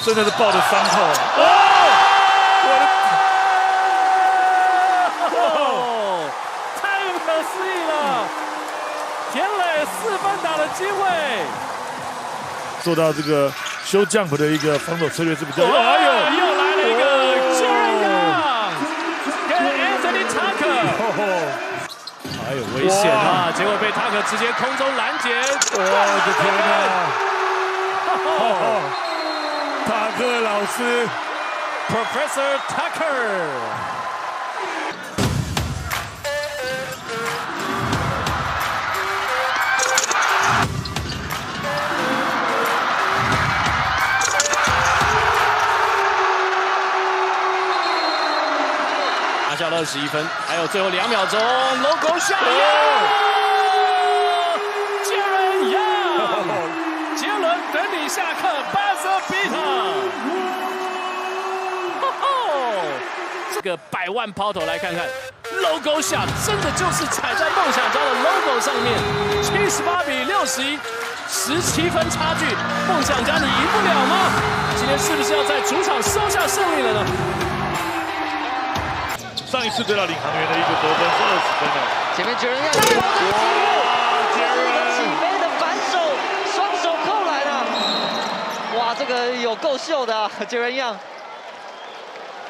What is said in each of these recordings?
真的是抱着伤口。太不可思议了！田磊4分打的机会，做到这个修 jump 的一个防守策略是比较。又来了一个 Jaren Young 跟 Anthony Tucker， 还有危险啊！结果被 Tucker 直接空中拦截。我的天哪！塔克老师 Professor Tucker。拿下了21分，还有最后2秒钟 ，logo 下Jaren Young， 杰伦等你下课 ，buzzer beater。这个100万抛投来看看 ，logo 下真的就是踩在梦想家的 logo 上面，78比61。17分差距，梦想家你赢不了吗？今天是不是要在主场收下胜利了呢？上一次对到领航员的一个得分是20分的。前面Jaren Young起飞的反手，双手扣篮啊！哇，这个有够秀的啊，Jaren Young。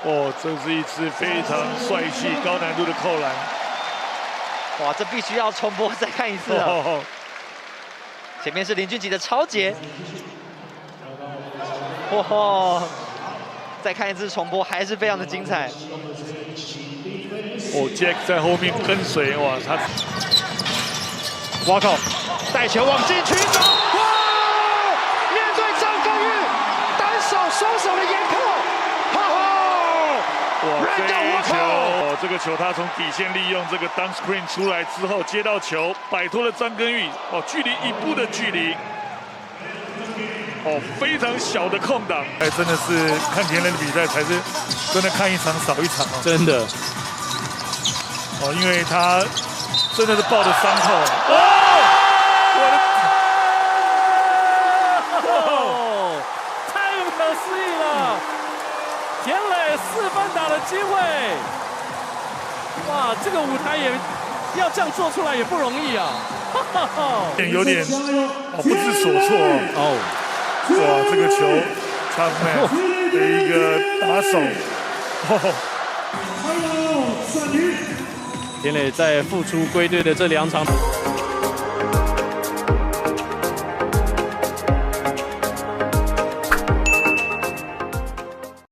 哦，这是一次非常帅气、高难度的扣篮。哇，这必须要重播再看一次啊！前面是林俊杰的超节，哇！再看一次重播，还是非常的精彩。哦 ，Jack 在后面跟随，哇，他，哇靠，带球往禁区走，哇！面对张根玉，单手双手的严扣，哈哈！哇，这个球他从底线利用这个 down screen 出来之后，接到球，摆脱了张根玉，哦，距离1步的距离。哦，非常小的空档，哎，真的是看田磊的比赛才是真的看一场少一场哦，真的。哦，因为他真的是抱着伤口。太不可思议了！田磊4分打的机会，哇，这个舞台也要这样做出来也不容易啊！有点不知所措哦。哇，这个球 ，Tuckman 的一个打手，田磊在复出归队的这2场。